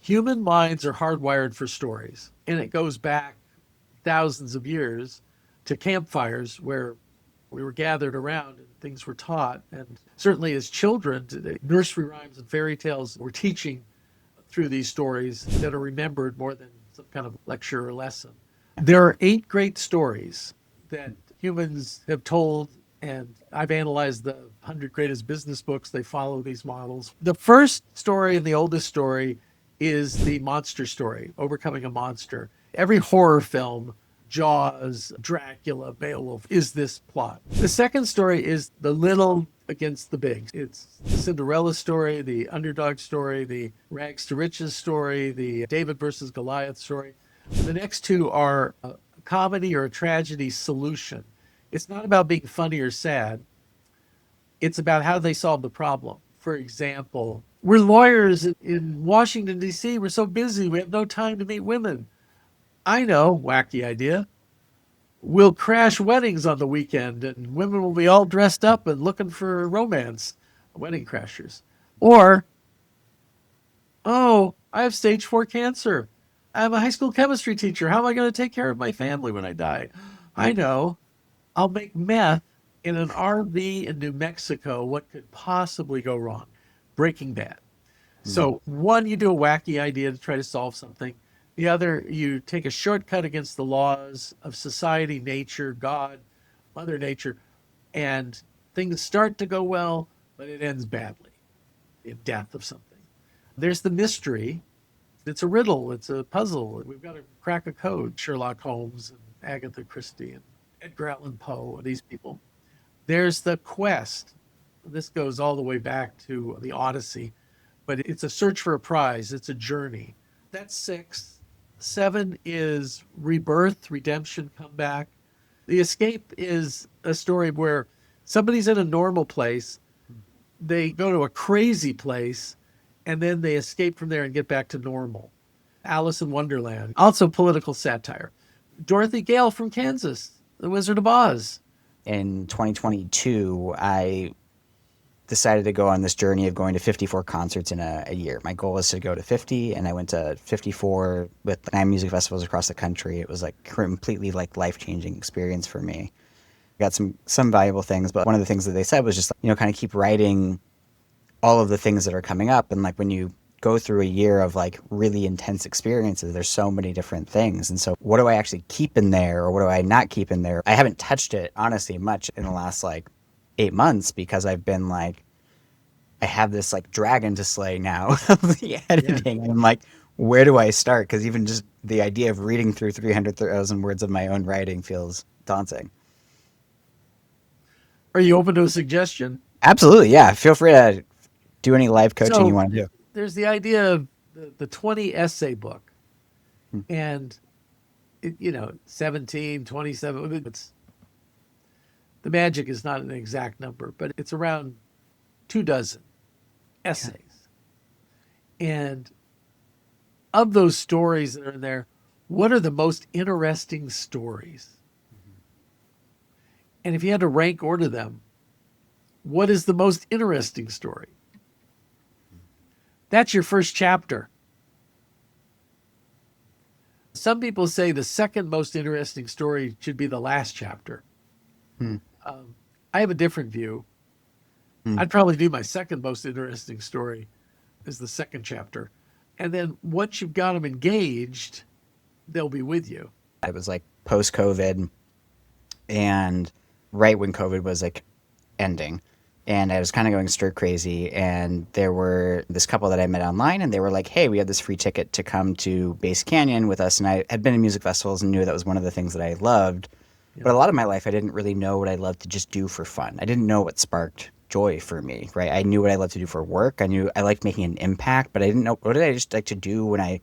Human minds are hardwired for stories, and it goes back thousands of years to campfires where we were gathered around and things were taught. And certainly as children, nursery rhymes and fairy tales were teaching through these stories that are remembered more than some kind of lecture or lesson. There are 8 great stories that humans have told, and I've analyzed the 100 greatest business books. They follow these models. The first story and the oldest story is the monster story, overcoming a monster. Every horror film, Jaws, Dracula, Beowulf, is this plot. The second story is the little against the big. It's the Cinderella story, the underdog story, the rags to riches story, the David versus Goliath story. The next two are a comedy or a tragedy solution. It's not about being funny or sad. It's about how they solve the problem. For example, we're lawyers in Washington, D.C. We're so busy, we have no time to meet women. I know, wacky idea. We'll crash weddings on the weekend and women will be all dressed up and looking for romance, wedding crashers. Or, oh, I have stage 4 cancer. I'm a high school chemistry teacher. How am I going to take care of my family when I die? I know. I'll make meth in an RV in New Mexico. What could possibly go wrong? Breaking Bad. So one, you do a wacky idea to try to solve something. The other, you take a shortcut against the laws of society, nature, God, Mother Nature, and things start to go well, but it ends badly in death of something. There's the mystery. It's a riddle. It's a puzzle. We've got to crack a code. Sherlock Holmes and Agatha Christie and Edgar Allan Poe, these people. There's the quest. This goes all the way back to the Odyssey, but it's a search for a prize. It's a journey. That's 6. 7 is rebirth, redemption, comeback. The escape is a story where somebody's in a normal place, they go to a crazy place, and then they escape from there and get back to normal. Alice in Wonderland. Also political satire. Dorothy Gale from Kansas, The Wizard of Oz. In 2022, I decided to go on this journey of going to 54 concerts in a year. My goal was to go to 50, and I went to 54 with 9 music festivals across the country. It was like completely like life-changing experience for me. I got some valuable things, but one of the things that they said was just, kind of keep writing all of the things that are coming up. And like when you go through a year of like really intense experiences, there's so many different things. And so what do I actually keep in there, or what do I not keep in there? I haven't touched it honestly much in the last like 8 months, because I've been like, I have this like dragon to slay now of the editing. Yeah. And I'm like, where do I start? Because even just the idea of reading through 300,000 words of my own writing feels daunting. Are you open to a suggestion? Absolutely, yeah. Feel free to do any live coaching you want to do. There's the idea of the 20 essay book. And, 17, 27. The magic is not an exact number, but it's around 24 essays. And of those stories that are in there, what are the most interesting stories? And if you had to rank order them, what is the most interesting story? That's your first chapter. Some people say the second most interesting story should be the last chapter. I have a different view. I'd probably do my second most interesting story as the second chapter. And then once you've got them engaged, they'll be with you. It was like post-COVID, and right when COVID was like ending. And I was kind of going stir crazy, and there were this couple that I met online, and they were like, hey, we have this free ticket to come to Base Canyon with us. And I had been in music festivals and knew that was one of the things that I loved. Yeah. But a lot of my life, I didn't really know what I loved to just do for fun. I didn't know what sparked joy for me, right? I knew what I loved to do for work. I knew I liked making an impact, but I didn't know, what did I just like to do when I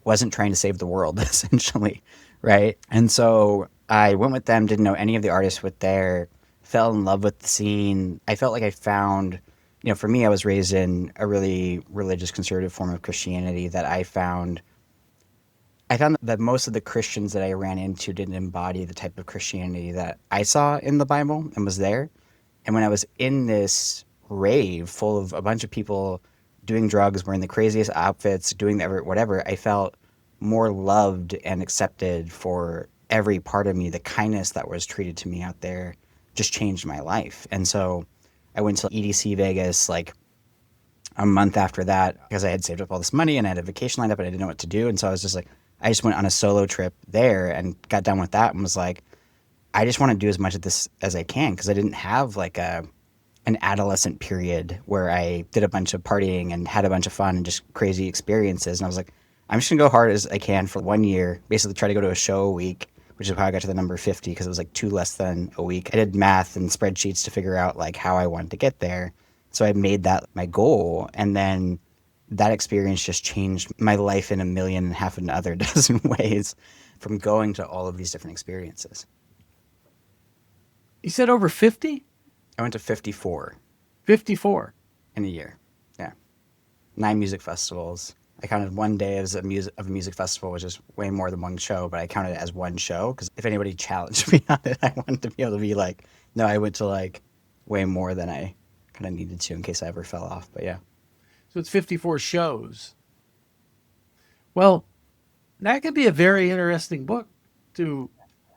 wasn't trying to save the world, essentially, right? And so I went with them, didn't know any of the artists with there, fell in love with the scene. I felt like I found, for me, I was raised in a really religious, conservative form of Christianity that I found that most of the Christians that I ran into didn't embody the type of Christianity that I saw in the Bible and was there. And when I was in this rave full of a bunch of people doing drugs, wearing the craziest outfits, doing whatever, I felt more loved and accepted for every part of me. The kindness that was treated to me out there just changed my life. And so I went to EDC Vegas like a month after that because I had saved up all this money and I had a vacation lined up and I didn't know what to do. And so I was just like, I just went on a solo trip there and got done with that and was like, I just want to do as much of this as I can because I didn't have like an adolescent period where I did a bunch of partying and had a bunch of fun and just crazy experiences. And I was like, I'm just gonna go hard as I can for 1 year, basically try to go to a show a week, which is how I got to the number 50 because it was like two less than a week. I did math and spreadsheets to figure out like how I wanted to get there. So I made that my goal. And then that experience just changed my life in a million and half and other dozen ways from going to all of these different experiences. You said over 50? I went to 54 54. in a year. Yeah. 9 music festivals. I counted one day as a music festival, which is way more than one show, but I counted it as one show because if anybody challenged me on it, I wanted to be able to be like, no, I went to like way more than I kind of needed to in case I ever fell off. But yeah. So it's 54 shows. Well, that could be a very interesting book to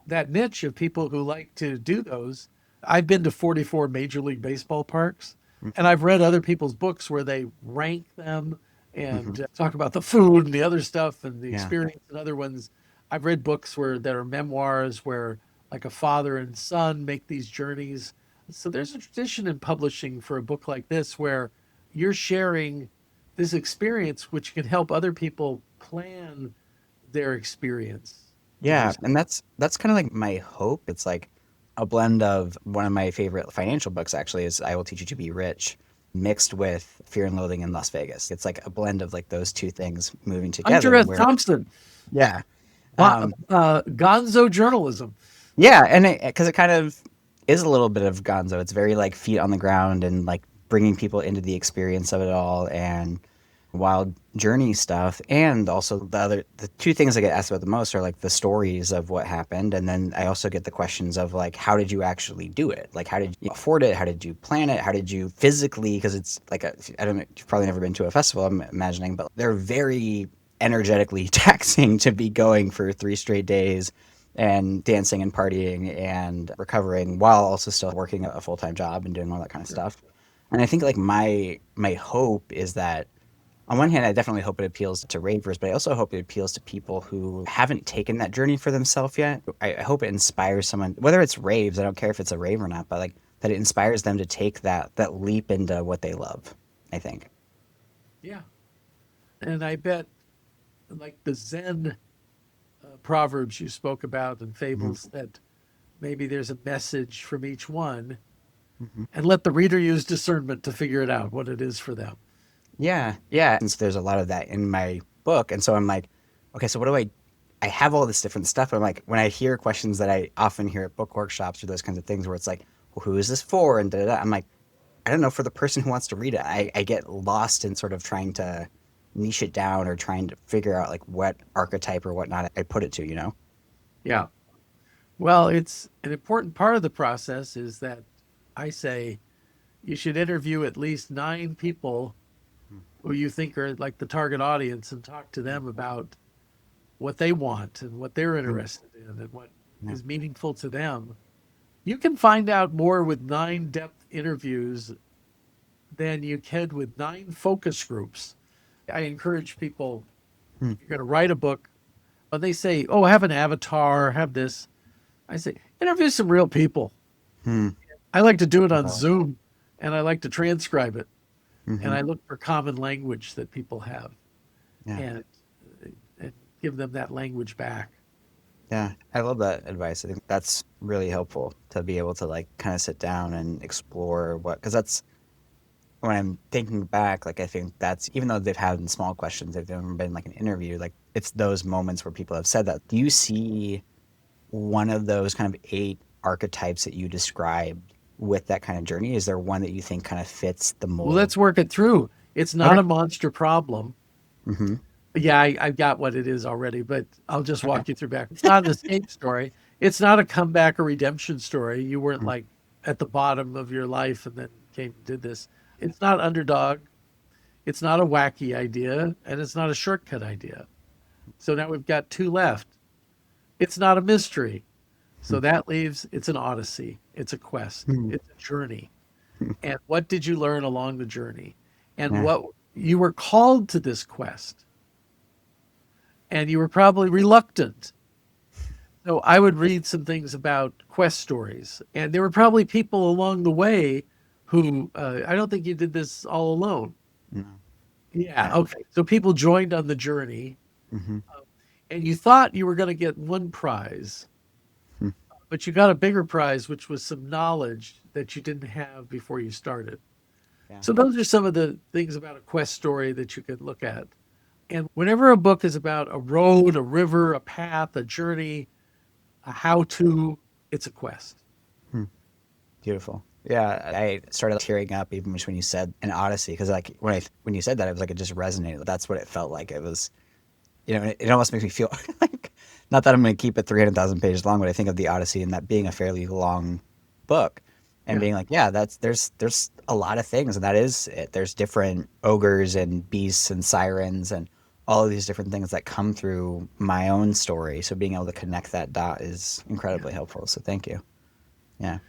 that niche of people who like to do those. I've been to 44 Major League Baseball parks, and I've read other people's books where they rank them Mm-hmm. and talk about the food and the other stuff and the Yeah. experience and other ones. I've read books where there are memoirs where like a father and son make these journeys. So there's a tradition in publishing for a book like this where you're sharing this experience which can help other people plan their experience to do Yeah, something. and that's kind of like my hope. It's like a blend of one of my favorite financial books actually is I Will Teach You to Be Rich mixed with Fear and Loathing in Las Vegas. It's like a blend of like those two things moving Hunter together S. where Thompson, yeah. Um Gonzo journalism. yeah, and because it kind of is a little bit of gonzo. It's very like feet on the ground and like bringing people into the experience of it all and wild journey stuff. And also the two things I get asked about the most are like the stories of what happened, and then I also get the questions of like how did you actually do it? Like how did you afford it? How did you plan it? How did you physically? Because it's like I don't know, you've probably never been to a festival, I'm imagining, but they're very energetically taxing to be going for 3 straight days and dancing and partying and recovering while also still working a full-time job and doing all that kind of stuff. And I think like my hope is that on one hand, I definitely hope it appeals to ravers, but I also hope it appeals to people who haven't taken that journey for themselves yet. I hope it inspires someone, whether it's raves, I don't care if it's a rave or not, but like that it inspires them to take that leap into what they love, I think. Yeah. And I bet like the Zen proverbs you spoke about and Mhm. fables that maybe there's a message from each one Mhm. and let the reader use discernment to figure it out what it is for them. Yeah, yeah. And so there's a lot of that in my book. And so I'm like, okay, so what do I have all this different stuff. I'm like, when I hear questions that I often hear at book workshops or those kinds of things where it's like, well, who is this for? And da, da, da. I'm like, I don't know, for the person who wants to read it. I get lost in sort of trying to niche it down or trying to figure out like what archetype or whatnot I put it to, you know? Yeah. Well, it's an important part of the process is that I say you should interview at least 9 people who you think are like the target audience and talk to them about what they want and what they're Mhm. interested in and what Yeah. is meaningful to them. You can find out more with 9 depth interviews than you can with 9 focus groups. I encourage people, Hmm. if you're going to write a book, when they say, oh, have an avatar, have this, I say, interview some real people. Hmm. I like to do it on Uh, Zoom and I like to transcribe it. And hmm. I look for common language that people have Yeah. and, and give them that language back. Yeah. I love that advice. I think that's really helpful to be able to like kind of sit down and explore because that's when I'm thinking back, like I think that's even though they've had small questions, they've never been like an interview, like it's those moments where people have said that. Do you see one of those kind of 8 archetypes that you described with that kind of journey? Is there one that you think kind of fits the Well, mold? let's work it through. It's not Okay. a monster problem. Hmm. Yeah, I've got what it is already, but I'll just Okay. walk you through back. It's not an escape story. It's not a comeback or redemption story. You weren't Mm. like at the bottom of your life and then came and did this. It's not underdog. It's not a wacky idea, and it's not a shortcut idea. So now we've got two left. It's not a mystery. So that leaves it's an odyssey. It's a quest. Hmm. It's a journey. And what did you learn along the journey? And Yeah. what you were called to this quest. And you were probably reluctant. So I would read some things about quest stories. And there were probably people along the way who I don't think you did this all alone. No. Yeah. Yeah. Okay. So people joined on the journey, Hmm. and you thought you were going to get one prize, Hmm. but you got a bigger prize, which was some knowledge that you didn't have before you started. Yeah. So those are some of the things about a quest story that you could look at. And whenever a book is about a road, a river, a path, a journey, a how to, it's a quest. Hmm. Beautiful. Yeah, I started tearing up even just when you said an odyssey, because like when you said that, it was like it just resonated. That's what it felt like. It was, it almost makes me feel like, not that I'm going to keep it 300,000 pages long, but I think of the Odyssey and that being a fairly long book, and Yeah. being like, yeah, there's a lot of things, and that is it. There's different ogres and beasts and sirens and all of these different things that come through my own story. So being able to connect that dot is Yeah. incredibly helpful. So thank you. Yeah.